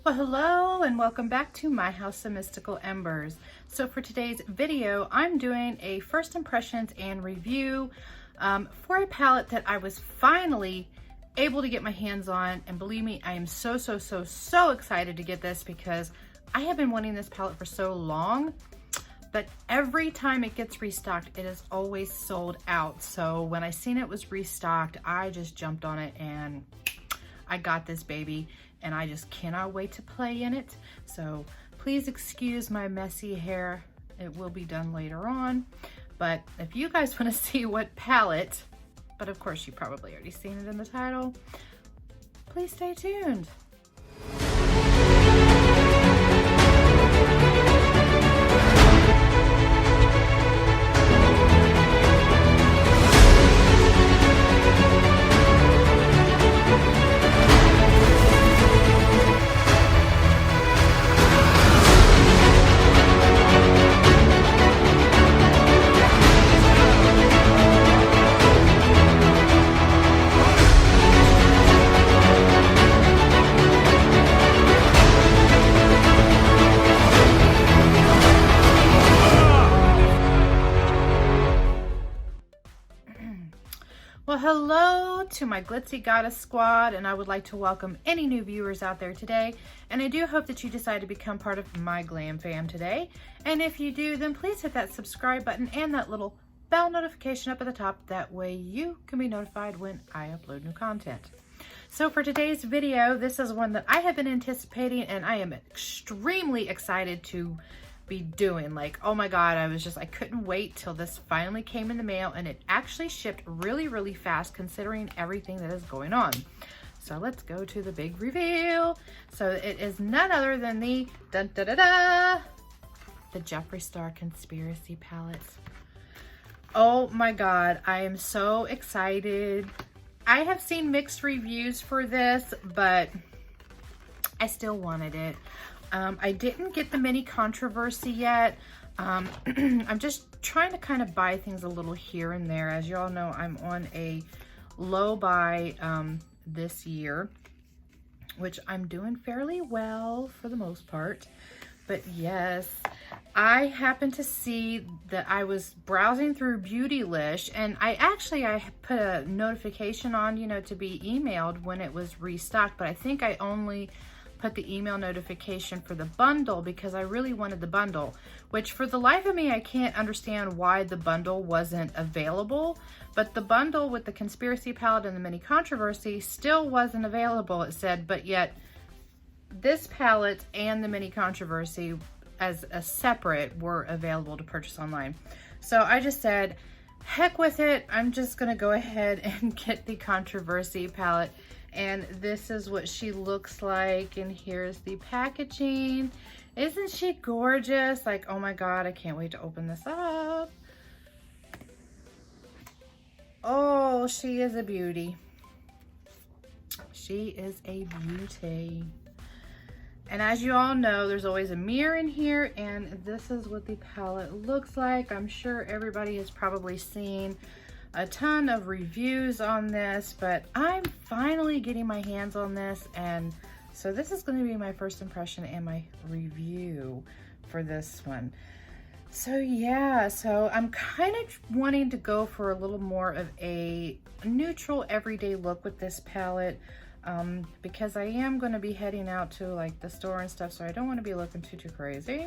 Well, hello and welcome back to my House of Mystical Embers. So for today's video, I'm doing a first impressions and review for a palette that I was finally able to get my hands on. And believe me, I am so excited to get this because I have been wanting this palette for so long, but every time it gets restocked, it is always sold out. So when I seen it was restocked, I just jumped on it and I got this baby. And I just cannot wait to play in it. So please excuse my messy hair. It will be done later on. But if you guys want to see what palette, but of course you probably already seen it in the title, please stay tuned. Well, hello to my Glitzy Goddess Squad, and I would like to welcome any new viewers out there today. And I do hope that you decide to become part of my glam fam today. And if you do, then please hit that subscribe button and that little bell notification up at the top. That way you can be notified when I upload new content. So for today's video, this is one that I have been anticipating and I am extremely excited to be doing. Like, oh my god, I couldn't wait till this finally came in the mail, and it actually shipped really fast considering everything that is going on. So let's go to the big reveal. So it is none other than the the Jeffree Star Conspiracy Palette. Oh my god, I am so excited. I have seen mixed reviews for this, but I still wanted it. I didn't get the mini controversy yet. I'm just trying to kind of buy things a little here and there. As you all know, I'm on a low buy this year, which I'm doing fairly well for the most part. But yes, I happened to see that I was browsing through Beautylish, and I put a notification on, you know, to be emailed when it was restocked, but I think I only put the email notification for the bundle because I really wanted the bundle, which for the life of me, I can't understand why the bundle wasn't available. But the bundle with the Conspiracy Palette and the mini controversy still wasn't available, it said, but yet this palette and the mini controversy as a separate were available to purchase online. So I just said, heck with it. I'm just gonna go ahead and get the controversy palette. And this is what she looks like, and here's the packaging. Isn't she gorgeous? Like, oh my god, I can't wait to open this up. Oh, she is a beauty. She is a beauty. And as you all know, there's always a mirror in here, and this is what the palette looks like. I'm sure everybody has probably seen a ton of reviews on this, but I'm finally getting my hands on this, and so this is going to be my first impression and my review for this one. So yeah, so I'm kind of wanting to go for a little more of a neutral everyday look with this palette, because I am going to be heading out to like the store and stuff, so I don't want to be looking too crazy,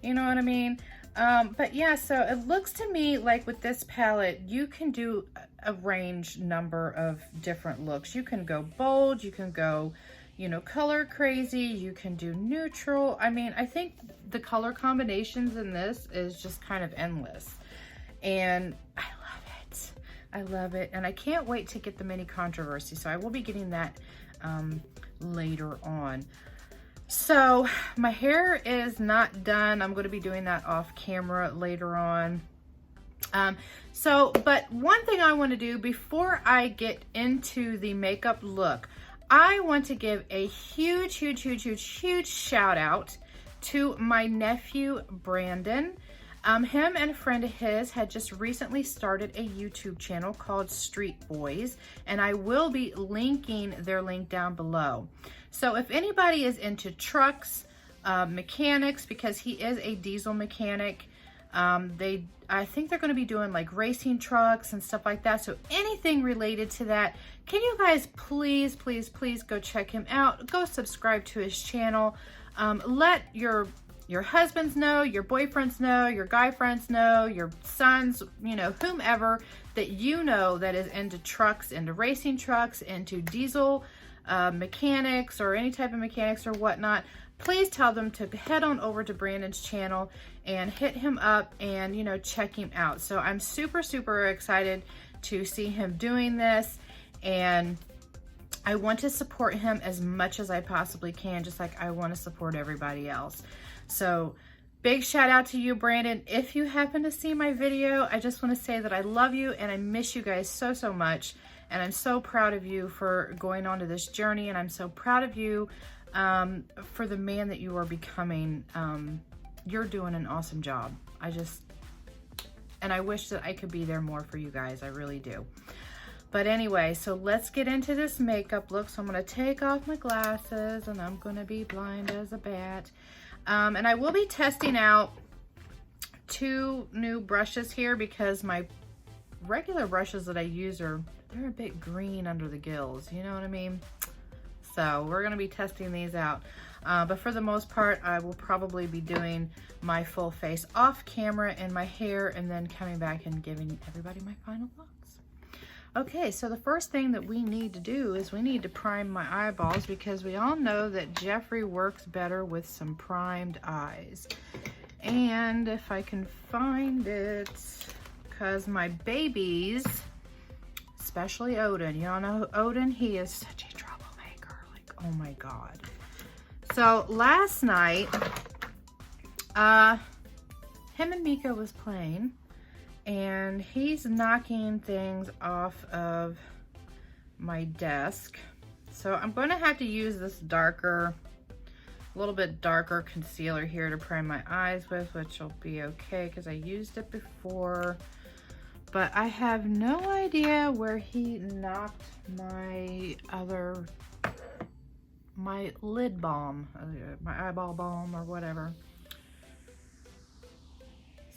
you know what I mean? But yeah, so it looks to me like with this palette, you can do a range number of different looks. You can go bold, you can go, you know, color crazy, you can do neutral. I mean, I think the color combinations in this is just kind of endless. And I love it. I love it. And I can't wait to get the mini controversy. So I will be getting that later on. So my hair is not done. I'm going to be doing that off camera later on. But one thing I want to do before I get into the makeup look, I want to give a huge shout out to my nephew, Brandon. Him and a friend of his had just recently started a YouTube channel called Street Boys, and I will be linking their link down below. So if anybody is into trucks, mechanics, because he is a diesel mechanic, I think they're going to be doing like racing trucks and stuff like that. So anything related to that, can you guys please go check him out? Go subscribe to his channel. Let your husbands know, your boyfriends know, your guy friends know, your sons, you know, whomever that you know that is into trucks, into racing trucks, into diesel mechanics or any type of mechanics or whatnot. Please tell them to head on over to Brandon's channel and hit him up and, you know, check him out. So I'm super excited to see him doing this, and I want to support him as much as I possibly can, just like I want to support everybody else. So big shout out to you, Brandon. If you happen to see my video, I just want to say that I love you and I miss you guys so much. And I'm so proud of you for going on to this journey, and I'm so proud of you for the man that you are becoming. You're doing an awesome job. And I wish that I could be there more for you guys. I really do. But anyway, so let's get into this makeup look. So I'm going to take off my glasses and I'm going to be blind as a bat. And I will be testing out 2 new brushes here because my regular brushes that I use they're a bit green under the gills. You know what I mean? So we're going to be testing these out. But for the most part, I will probably be doing my full face off camera and my hair, and then coming back and giving everybody my final thoughts. Okay, so the first thing that we need to do is we need to prime my eyeballs, because we all know that Jeffree works better with some primed eyes. And if I can find it, because my babies, especially Odin, y'all know Odin, he is such a troublemaker, like, oh my God. So last night, him and Mika was playing, and he's knocking things off of my desk. So I'm going to have to use this a little bit darker concealer here to prime my eyes with, which will be okay because I used it before. But I have no idea where he knocked my lid balm, my eyeball balm or whatever.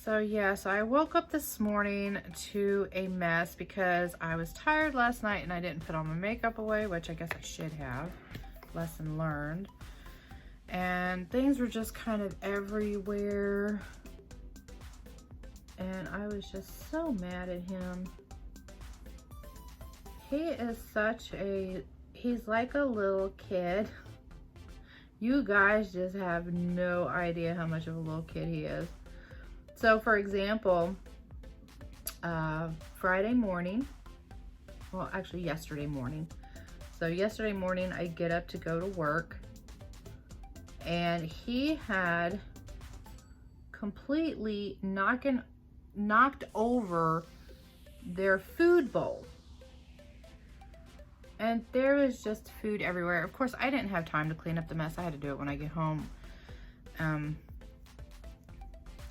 So yeah, so I woke up this morning to a mess because I was tired last night and I didn't put all my makeup away, which I guess I should have. Lesson learned. And things were just kind of everywhere. And I was just so mad at him. He is he's like a little kid. You guys just have no idea how much of a little kid he is. So for example, Friday morning, well actually yesterday morning. So yesterday morning I get up to go to work, and he had completely knocked over their food bowl. And there was just food everywhere. Of course, I didn't have time to clean up the mess. I had to do it when I get home.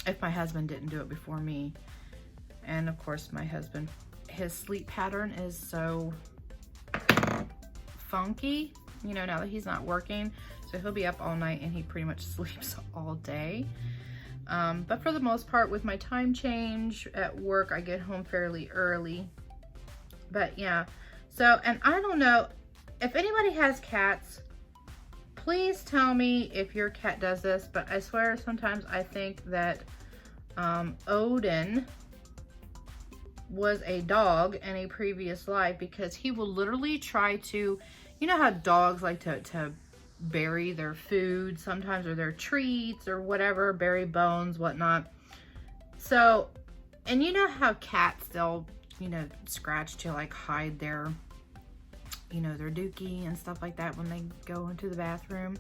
If my husband didn't do it before me. And of course, my husband, his sleep pattern is so funky, you know, now that he's not working. So he'll be up all night and he pretty much sleeps all day. But for the most part, with my time change at work, I get home fairly early. But yeah, so, and I don't know, if anybody has cats, please tell me if your cat does this, but I swear sometimes I think that Odin was a dog in a previous life, because he will literally try to, you know how dogs like to bury their food sometimes, or their treats or whatever, bury bones, whatnot. So, and you know how cats, they'll, you know, scratch to like hide their, you know, their dookie and stuff like that when they go into the bathroom.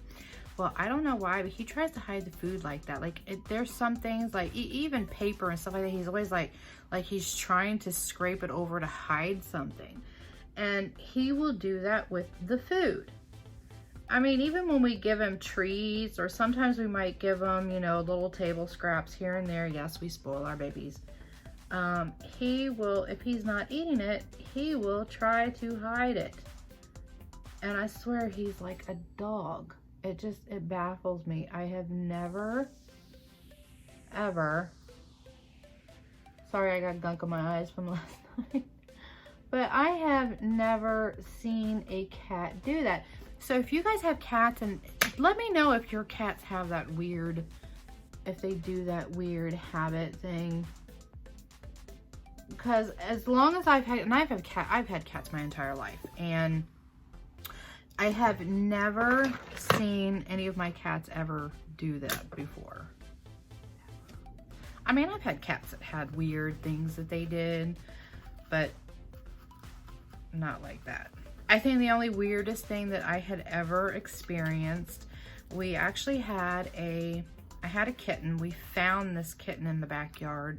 Well, I don't know why, but he tries to hide the food like that. Like, there's some things, like even paper and stuff like that, he's always like he's trying to scrape it over to hide something. And he will do that with the food. I mean, even when we give him treats, or sometimes we might give him, you know, little table scraps here and there. Yes, we spoil our babies. He will, if he's not eating it, he will try to hide it. And I swear he's like a dog. It baffles me. I have never, ever, sorry I got gunk in my eyes from last night, but I have never seen a cat do that. So if you guys have cats, and let me know if your cats have that weird, if they do that weird habit thing. Because as long as I've had, and I've had cats my entire life, and I have never seen any of my cats ever do that before. I mean, I've had cats that had weird things that they did, but not like that. I think the only weirdest thing that I had ever experienced, we actually had I had a kitten. We found this kitten in the backyard.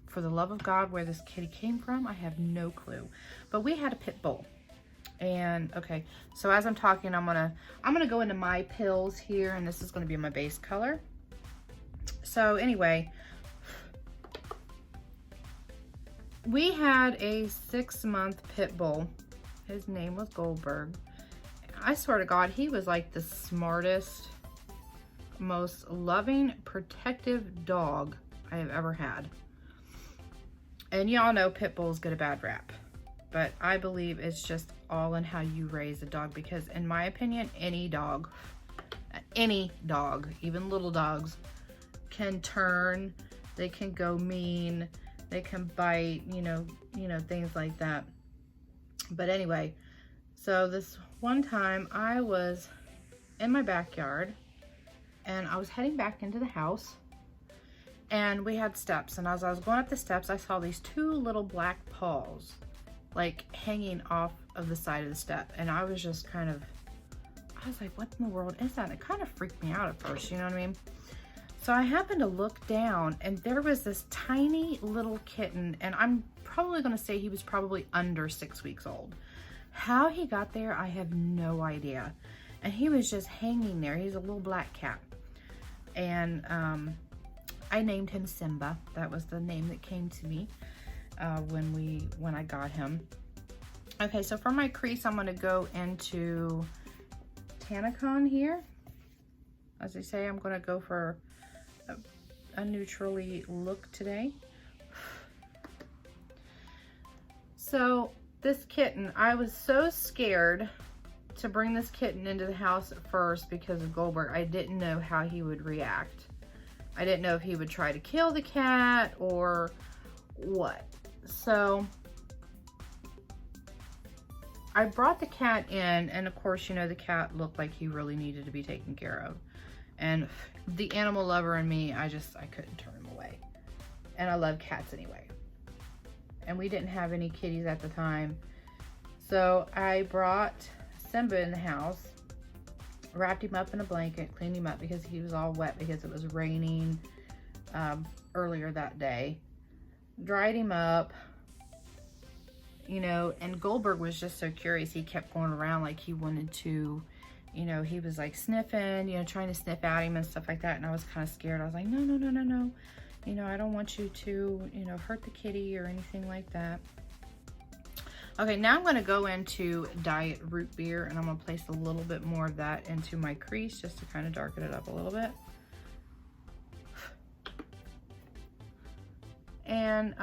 For the love of God, where this kitty came from, I have no clue. But we had a pit bull. And okay, so as I'm talking, I'm gonna go into my pills here, and this is gonna be my base color. So anyway, we had a 6-month pit bull. His name was Goldberg. I swear to God, he was like the smartest, most loving, protective dog I have ever had. And y'all know pit bulls get a bad rap, but I believe it's just all in how you raise a dog, because in my opinion, any dog, even little dogs, can turn, they can go mean, they can bite, you know, things like that. But anyway, so this one time I was in my backyard and I was heading back into the house, and we had steps, and as I was going up the steps, I saw these 2 little black paws like hanging off of the side of the step, and I was just kind of, I was like, what in the world is that? And it kind of freaked me out at first, you know what I mean? So I happened to look down, and there was this tiny little kitten, and I'm probably going to say he was probably under 6 weeks old. How he got there, I have no idea. And he was just hanging there. He's a little black cat. And I named him Simba. That was the name that came to me when I got him. Okay, so for my crease, I'm going to go into Tanacon here. As I say, I'm going to go for a neutrally look today. So this kitten, I was so scared to bring this kitten into the house at first because of Goldberg. I didn't know how he would react. I didn't know if he would try to kill the cat or what. So I brought the cat in, and of course, you know, the cat looked like he really needed to be taken care of. And the animal lover in me, I couldn't turn him away. And I love cats anyway. And we didn't have any kitties at the time. So I brought Simba in the house, wrapped him up in a blanket, cleaned him up because he was all wet because it was raining earlier that day. Dried him up, you know, and Goldberg was just so curious. He kept going around like he wanted to, you know, he was like sniffing, you know, trying to sniff at him and stuff like that. And I was kind of scared. I was like, no, no, no, no, no. You know, I don't want you to, you know, hurt the kitty or anything like that. Okay, now I'm going to go into Diet Root Beer, and I'm going to place a little bit more of that into my crease just to kind of darken it up a little bit. And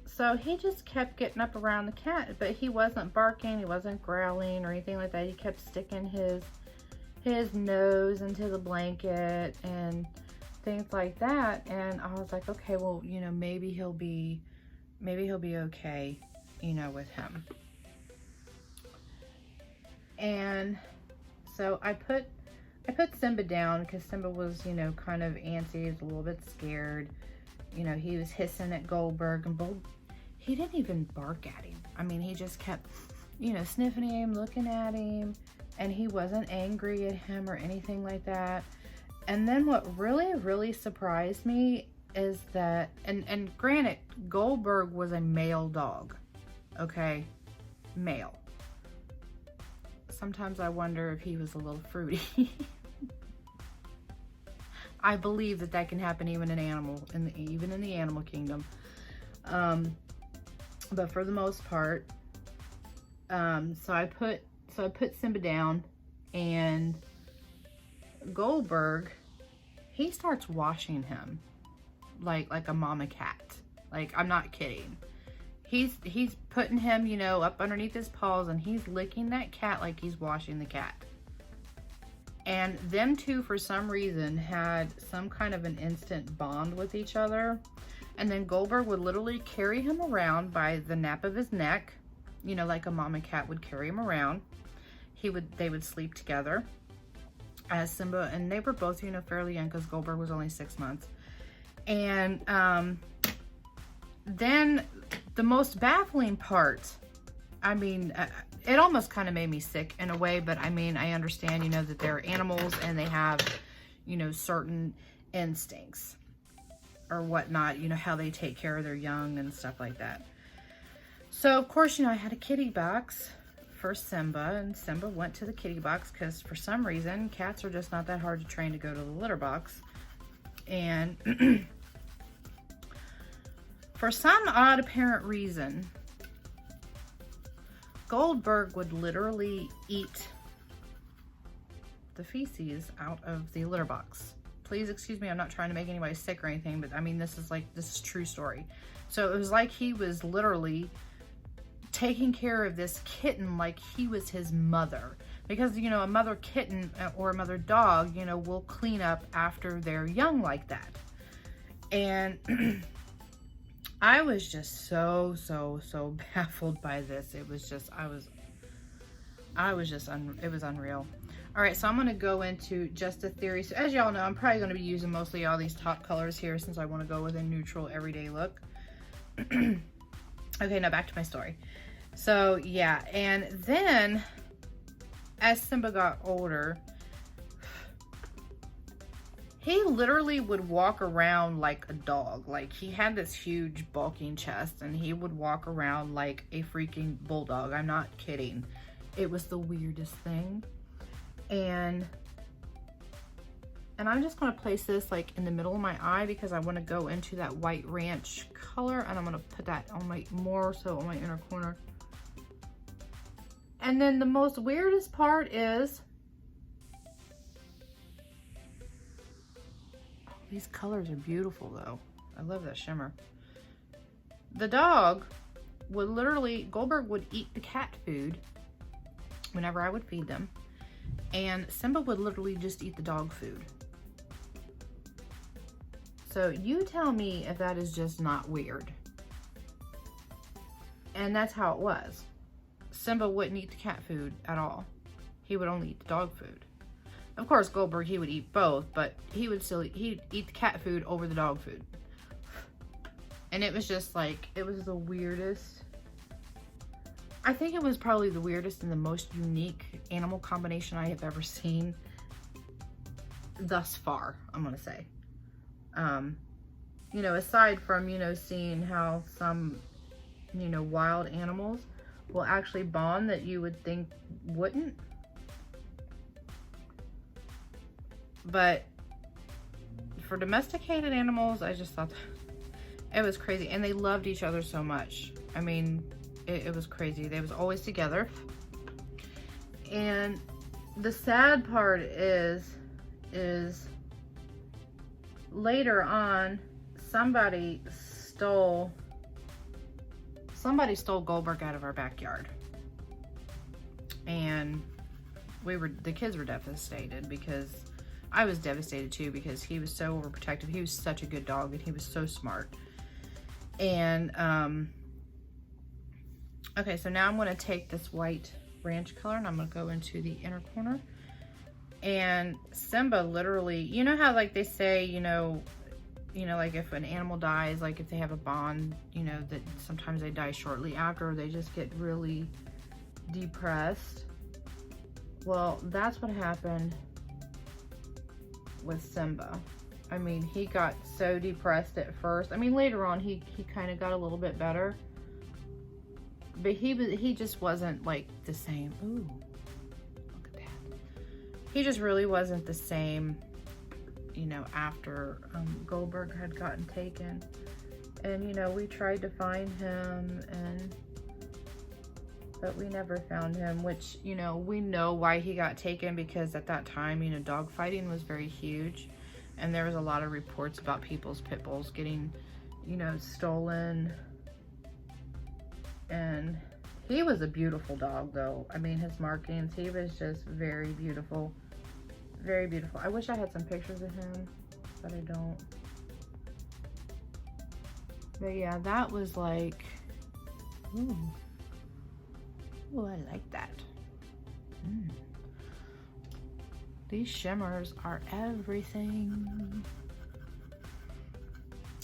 so he just kept getting up around the cat, but he wasn't barking, he wasn't growling or anything like that. He kept sticking his nose into the blanket and things like that. And I was like, okay, well, you know, maybe he'll be okay, you know, with him. And so I put Simba down because Simba was, you know, kind of antsy. He was a little bit scared. You know, he was hissing at Goldberg, and he didn't even bark at him. I mean, he just kept, you know, sniffing him, looking at him, and he wasn't angry at him or anything like that. And then what really, really surprised me is that, and granted, Goldberg was a male dog. okay, male. Sometimes I wonder if he was a little fruity. I believe that that can happen even in even in the animal kingdom. But for the most part, so I put Simba down, and Goldberg, he starts washing him like a mama cat. Like, I'm not kidding. He's putting him, you know, up underneath his paws, and he's licking that cat like he's washing the cat. And them two, for some reason, had some kind of an instant bond with each other. And then Goldberg would literally carry him around by the nape of his neck, you know, like a mama cat would carry him around. They would sleep together as Simba, and they were both, you know, fairly young, because Goldberg was only 6 months. And then the most baffling part, I mean, it almost kind of made me sick in a way, but I mean, I understand, you know, that they're animals and they have, you know, certain instincts or whatnot, you know, how they take care of their young and stuff like that. So, of course, you know, I had a kitty box for Simba, and Simba went to the kitty box because for some reason, cats are just not that hard to train to go to the litter box. And for some odd apparent reason, Goldberg would literally eat the feces out of the litter box. Please excuse me, I'm not trying to make anybody sick or anything, but I mean, this is true story. So it was like he was literally taking care of this kitten like he was his mother. Because, you know, a mother kitten or a mother dog, you know, will clean up after their young like that. And I was just so baffled by this. It was just, it was unreal. All right, so I'm gonna go into just a theory. So as y'all know, I'm probably gonna be using mostly all these top colors here since I wanna go with a neutral everyday look. Okay, now back to my story. So yeah, and then as Simba got older, he literally would walk around like a dog. Like, he had this huge bulking chest, and he would walk around like a freaking bulldog. I'm not kidding. It was the weirdest thing. And I'm just going to place this like in the middle of my eye because I want to go into that white ranch color, and I'm going to put that on more so on my inner corner. And then the most weirdest part is, these colors are beautiful though. I love that shimmer. The dog would literally, Goldberg would eat the cat food whenever I would feed them, and Simba would literally just eat the dog food. So you tell me if that is just not weird. And that's how it was. Simba wouldn't eat the cat food at all. He would only eat the dog food. Of course, Goldberg, he would eat both, but he'd eat the cat food over the dog food. And it was just like, it was the weirdest. I think it was probably the weirdest and the most unique animal combination I have ever seen thus far, I'm gonna say. You know, aside from, you know, seeing how some, you know, wild animals will actually bond that you would think wouldn't. But for domesticated animals, I just thought it was crazy. And they loved each other so much. I mean, it was crazy. They was always together. And the sad part is later on, somebody stole Goldberg out of our backyard. And the kids were devastated, because I was devastated too, because he was so overprotective. He was such a good dog, and he was so smart. And okay, so now I'm going to take this white ranch color, and I'm going to go into the inner corner. And Simba literally, you know how like they say, you know, like if an animal dies, like if they have a bond, you know, that sometimes they die shortly after, or they just get really depressed. Well, that's what happened with Simba. I mean, he got so depressed at first. I mean, later on, he kind of got a little bit better. But he just wasn't like the same. Ooh, look at that. He just really wasn't the same, you know, after Goldberg had gotten taken. And, you know, we tried to find him, but we never found him, which, you know, we know why he got taken, because at that time, you know, dog fighting was very huge. And there was a lot of reports about people's pit bulls getting, you know, stolen. And he was a beautiful dog, though. I mean, his markings, he was just very beautiful. Very beautiful. I wish I had some pictures of him, but I don't. But yeah, that was like, ooh. Ooh, I like that. These shimmers are everything.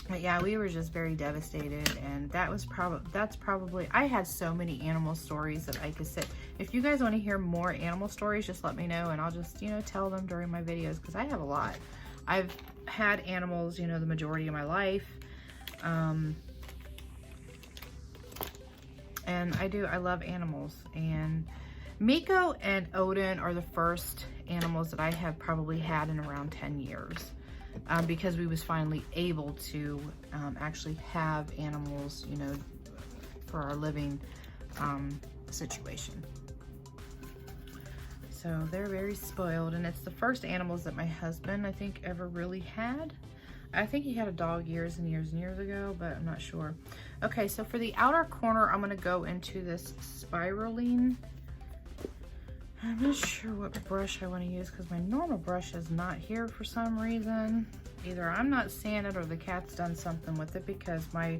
But yeah, we were just very devastated, and that's probably, I had so many animal stories that I could say. If you guys want to hear more animal stories, just let me know, and I'll just, you know, tell them during my videos, because I have a lot. I've had animals, you know, the majority of my life. And I love animals. And Miko and Odin are the first animals that I have probably had in around 10 years. Because we was finally able to actually have animals, you know, for our living situation. So they're very spoiled, and it's the first animals that my husband, I think, ever really had. I think he had a dog years and years and years ago, but I'm not sure. Okay, so for the outer corner, I'm gonna go into this spiraling. I'm not sure what brush I want to use, because my normal brush is not here for some reason. Either I'm not seeing it or the cat's done something with it, because my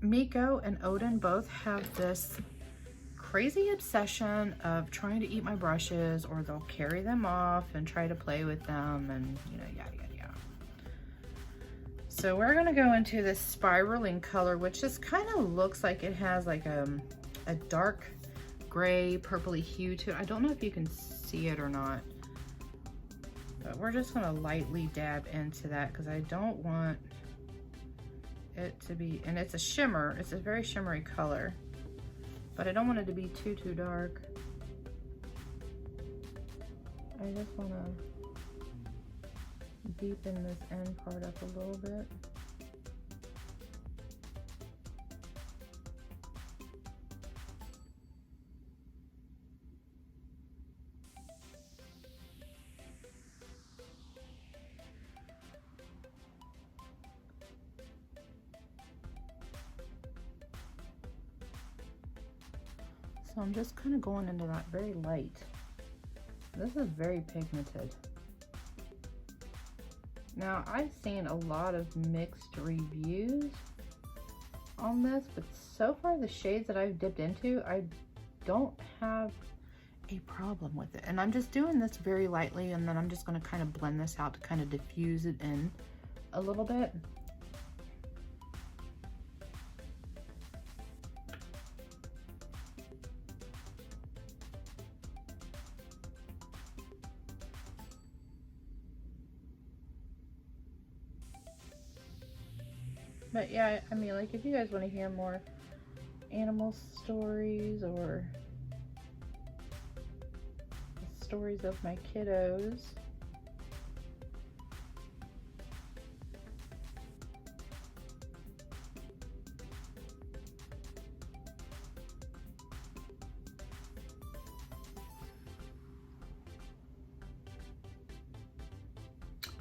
Miko and Odin both have this crazy obsession of trying to eat my brushes, or they'll carry them off and try to play with them, and you know, yada yada yada. So we're gonna go into this spiraling color, which just kind of looks like it has like a dark gray purpley hue to it. I don't know if you can see it or not, but we're just gonna lightly dab into that, because I don't want it to be, and it's a shimmer, it's a very shimmery color, but I don't want it to be too dark. I just want to deepen this end part up a little bit. So I'm just kind of going into that very light. This is very pigmented. Now, I've seen a lot of mixed reviews on this, but so far the shades that I've dipped into, I don't have a problem with it. And I'm just doing this very lightly, and then I'm just going to kind of blend this out to kind of diffuse it in a little bit. But yeah, I mean, like, if you guys want to hear more animal stories or stories of my kiddos,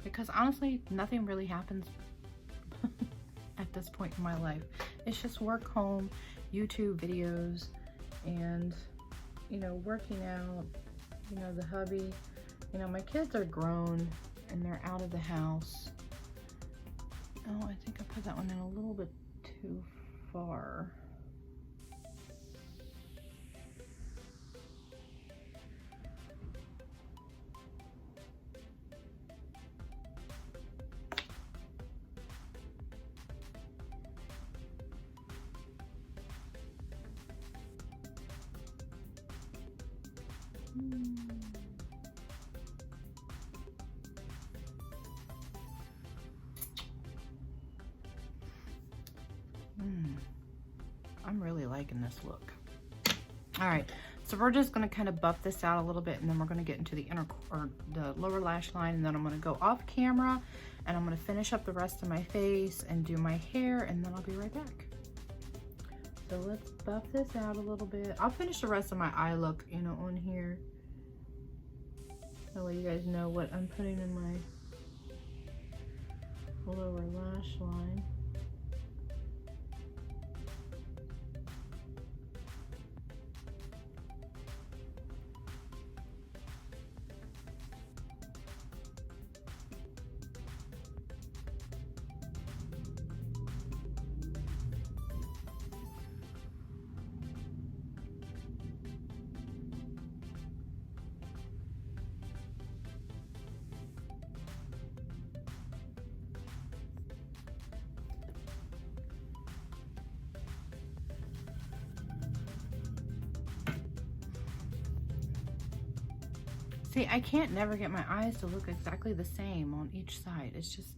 because honestly, nothing really happens at this point in my life. It's just work, home, YouTube videos, and, you know, working out, you know, the hubby. You know, my kids are grown and they're out of the house. Oh, I think I put that one in a little bit too far. I'm really liking this look. All right, so we're just gonna kind of buff this out a little bit, and then we're gonna get into the inner or the lower lash line, and then I'm gonna go off camera and I'm gonna finish up the rest of my face and do my hair, and then I'll be right back. So let's buff this out a little bit. I'll finish the rest of my eye look, you know, on here. That way you guys know what I'm putting in my lower lash line. See, I can't never get my eyes to look exactly the same on each side. It's just...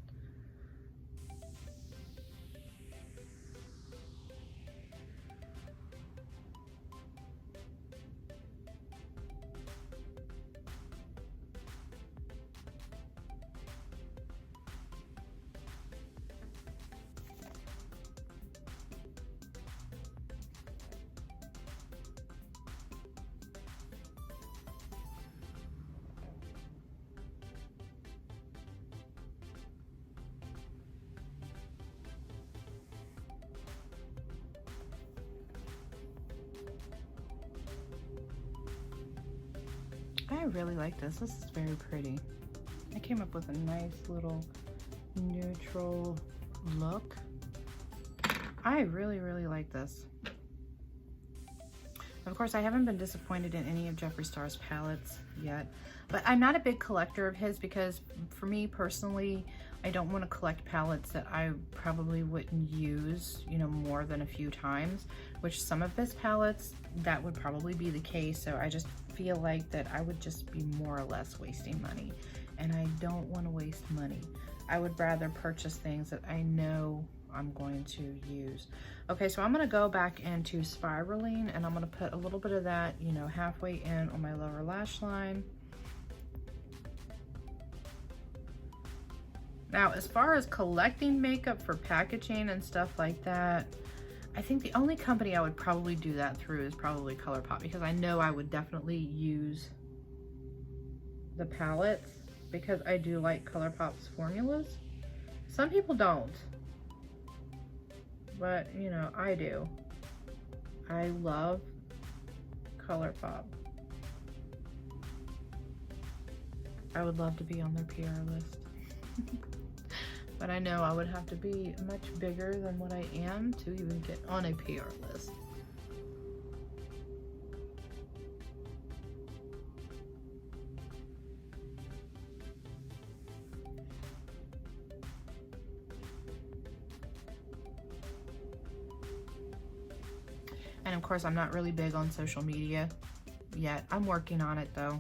I really like this. This is very pretty. I came up with a nice little neutral look. I really, really like this. Of course, I haven't been disappointed in any of Jeffree Star's palettes yet, but I'm not a big collector of his because for me personally, I don't want to collect palettes that I probably wouldn't use, you know, more than a few times, which some of his palettes, that would probably be the case. So I just feel like that I would just be more or less wasting money, and I don't want to waste money. I would rather purchase things that I know I'm going to use. Okay, so I'm gonna go back into spiraling, and I'm gonna put a little bit of that, you know, halfway in on my lower lash line. Now, as far as collecting makeup for packaging and stuff like that, I think the only company I would probably do that through is probably ColourPop, because I know I would definitely use the palettes because I do like ColourPop's formulas. Some people don't, but you know, I do. I love ColourPop. I would love to be on their PR list. But I know I would have to be much bigger than what I am to even get on a PR list. And of course, I'm not really big on social media yet. I'm working on it though.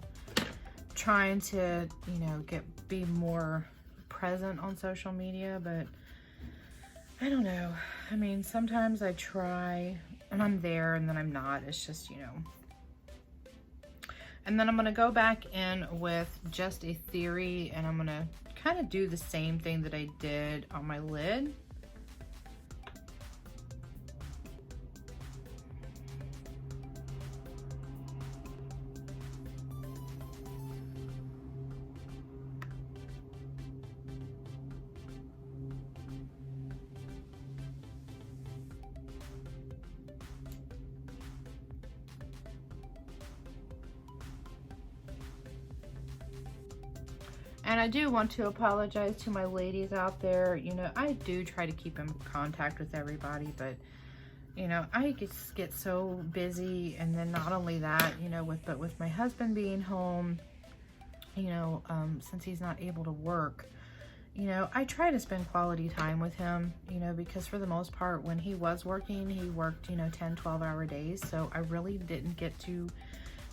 Trying to, you know, be more present on social media, but I don't know. I mean, sometimes I try and I'm there and then I'm not. It's just, you know. And then I'm gonna go back in with Just a Theory, and I'm gonna kind of do the same thing that I did on my lid. And I do want to apologize to my ladies out there. You know, I do try to keep in contact with everybody, but you know, I just get so busy. And then not only that, you know, with my husband being home, you know, since he's not able to work, you know, I try to spend quality time with him, you know, because for the most part, when he was working, he worked, you know, 10-12-hour days. So I really didn't get to,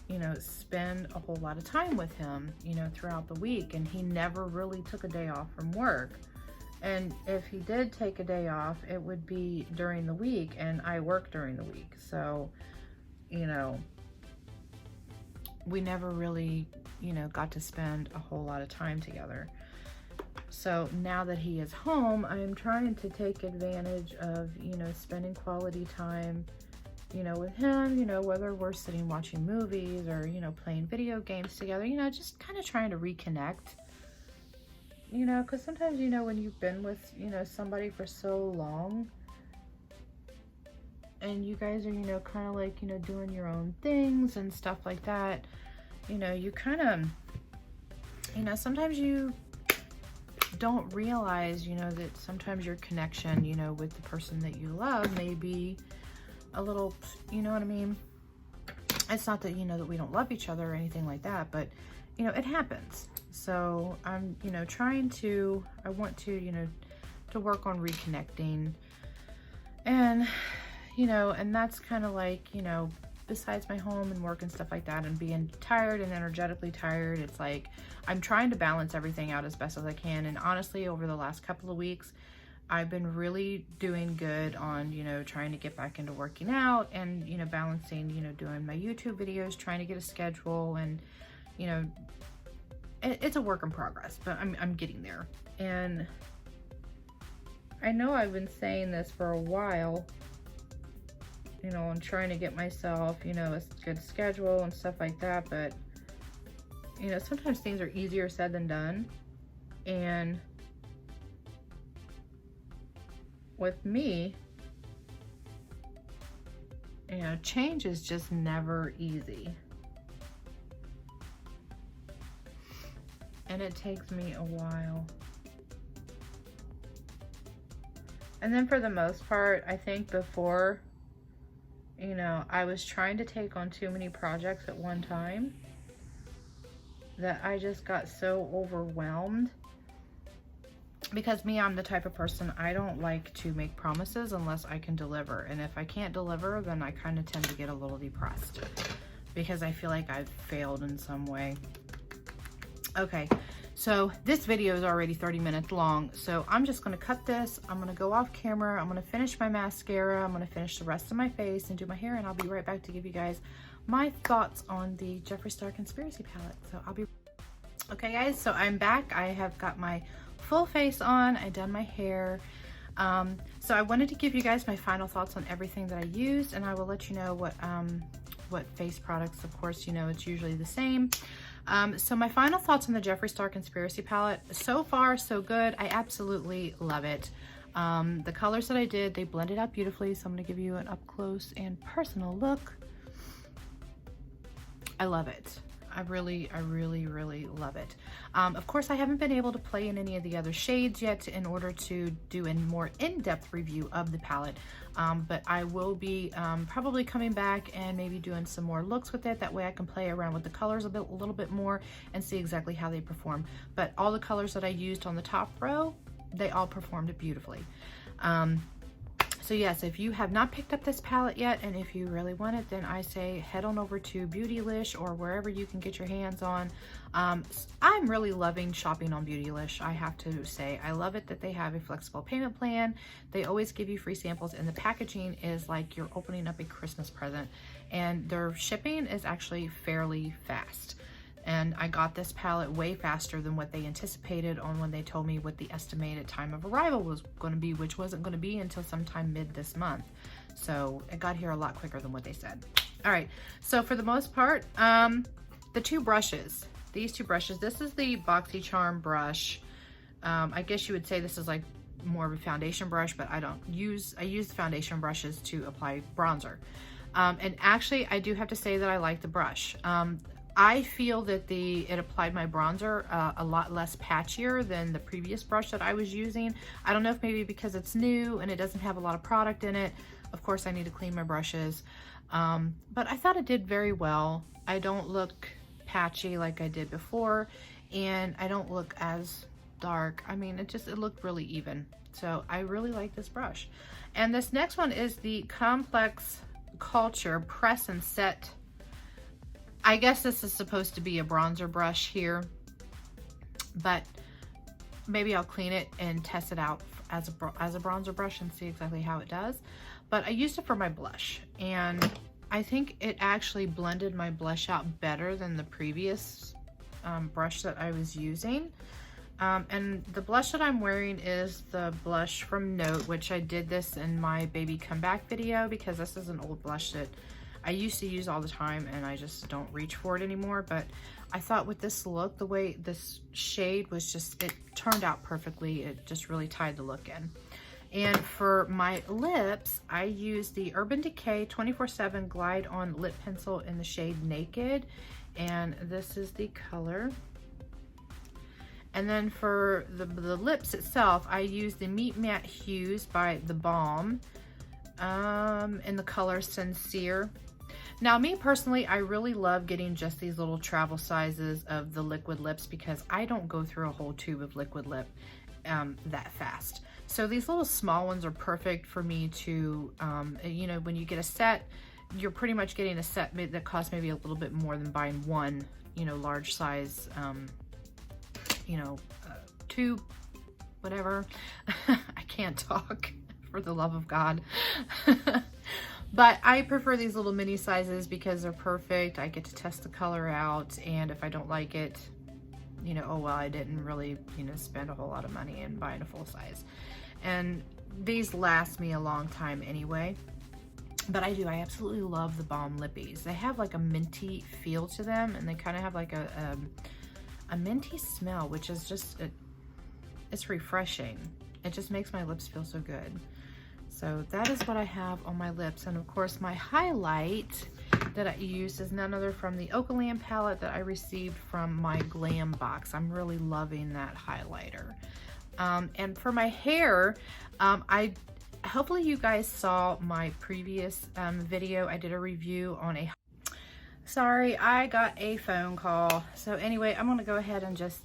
you know, spend a whole lot of time with him, you know, throughout the week. And he never really took a day off from work. And if he did take a day off, it would be during the week, and I work during the week. So, you know, we never really, you know, got to spend a whole lot of time together. So now that he is home, I'm trying to take advantage of, you know, spending quality time, you know, with him, you know, whether we're sitting watching movies or, you know, playing video games together, you know, just kind of trying to reconnect, you know, because sometimes, you know, when you've been with, you know, somebody for so long and you guys are, you know, kind of like, you know, doing your own things and stuff like that, you know, you kind of, you know, sometimes you don't realize, you know, that sometimes your connection, you know, with the person that you love may be a little, you know what I mean? It's not that, you know, that we don't love each other or anything like that, but, you know, it happens. So I'm, you know, I want to, you know, to work on reconnecting. And, you know, and that's kind of like, you know, besides my home and work and stuff like that and being tired and energetically tired, it's like I'm trying to balance everything out as best as I can. And honestly, over the last couple of weeks, I've been really doing good on, you know, trying to get back into working out and, you know, balancing, you know, doing my YouTube videos, trying to get a schedule, and, you know, it's a work in progress, but I'm getting there. And I know I've been saying this for a while, you know, I'm trying to get myself, you know, a good schedule and stuff like that, but, you know, sometimes things are easier said than done. And with me, you know, change is just never easy. And it takes me a while. And then for the most part, I think before, you know, I was trying to take on too many projects at one time that I just got so overwhelmed. Because me, I'm the type of person, I don't like to make promises unless I can deliver. And if I can't deliver, then I kind of tend to get a little depressed because I feel like I've failed in some way. Okay, so this video is already 30 minutes long, so I'm just gonna cut this. I'm gonna go off camera. I'm gonna finish my mascara. I'm gonna finish the rest of my face and do my hair, and I'll be right back to give you guys my thoughts on the Jeffree Star Conspiracy Palette. So I'll be... Okay guys, so I'm back. I have got my full face on. I done my hair. So I wanted to give you guys my final thoughts on everything that I used, and I will let you know what face products, of course, you know, it's usually the same. So my final thoughts on the Jeffree Star Conspiracy Palette. So far, so good. I absolutely love it. The colors that I did, they blended out beautifully. So I'm going to give you an up close and personal look. I love it. I really love it. Of course, I haven't been able to play in any of the other shades yet in order to do a more in-depth review of the palette. But I will be probably coming back and maybe doing some more looks with it. That way I can play around with the colors a little bit more and see exactly how they perform. But all the colors that I used on the top row, they all performed beautifully. So yes, if you have not picked up this palette yet, and if you really want it, then I say head on over to Beautylish or wherever you can get your hands on. I'm really loving shopping on Beautylish. I have to say, I love it that they have a flexible payment plan. They always give you free samples, and the packaging is like you're opening up a Christmas present. And their shipping is actually fairly fast. And I got this palette way faster than what they anticipated on when they told me what the estimated time of arrival was going to be, which wasn't going to be until sometime mid this month. So it got here a lot quicker than what they said. All right, so for the most part, the two brushes, these two brushes, this is the BoxyCharm brush. I guess you would say this is like more of a foundation brush, but I use the foundation brushes to apply bronzer. And actually, I do have to say that I like the brush. I feel that it applied my bronzer a lot less patchier than the previous brush that I was using. I don't know if maybe because it's new and it doesn't have a lot of product in it. Of course, I need to clean my brushes. But I thought it did very well. I don't look patchy like I did before, and I don't look as dark. I mean, it looked really even. So I really like this brush. And this next one is the Complex Culture Press and Set. I guess this is supposed to be a bronzer brush here, but maybe I'll clean it and test it out as a bronzer brush and see exactly how it does. But I used it for my blush, and I think it actually blended my blush out better than the previous brush that I was using. And the blush that I'm wearing is the blush from Note, which I did this in my baby comeback video because this is an old blush that I used to use all the time and I just don't reach for it anymore. But I thought with this look, the way this shade was just, it turned out perfectly. It just really tied the look in. And for my lips, I used the Urban Decay 24/7 Glide On Lip Pencil in the shade Naked. And this is the color. And then for the lips itself, I used the Meet Matte Hues by The Balm in the color Sincere. Now, me personally, I really love getting just these little travel sizes of the liquid lips because I don't go through a whole tube of liquid lip that fast. So these little small ones are perfect for me to, you know, when you get a set, you're pretty much getting a set that costs maybe a little bit more than buying one, you know, large size, you know, tube, whatever. I can't talk for the love of God. But I prefer these little mini sizes because they're perfect. I get to test the color out, and if I don't like it, you know, oh well, I didn't really, you know, spend a whole lot of money in buying a full size. And these last me a long time anyway. But I absolutely love the Balm Lippies. They have like a minty feel to them, and they kind of have like a minty smell, which is just, it's refreshing. It just makes my lips feel so good. So that is what I have on my lips. And of course, my highlight that I use is none other from the H.O.M.E palette that I received from my Glam box. I'm really loving that highlighter. And for my hair, hopefully you guys saw my previous video. I did a review on a, sorry, I got a phone call. So anyway, I'm gonna go ahead and just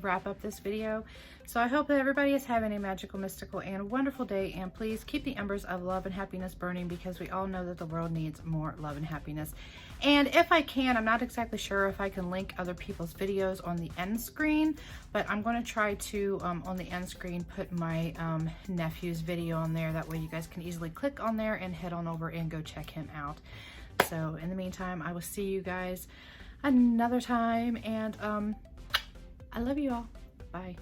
wrap up this video. So I hope that everybody is having a magical, mystical, and wonderful day, and please keep the embers of love and happiness burning because we all know that the world needs more love and happiness. And if I can, I'm not exactly sure if I can link other people's videos on the end screen, but I'm going to try to, on the end screen, put my nephew's video on there. That way you guys can easily click on there and head on over and go check him out. So in the meantime, I will see you guys another time, and I love you all. Bye.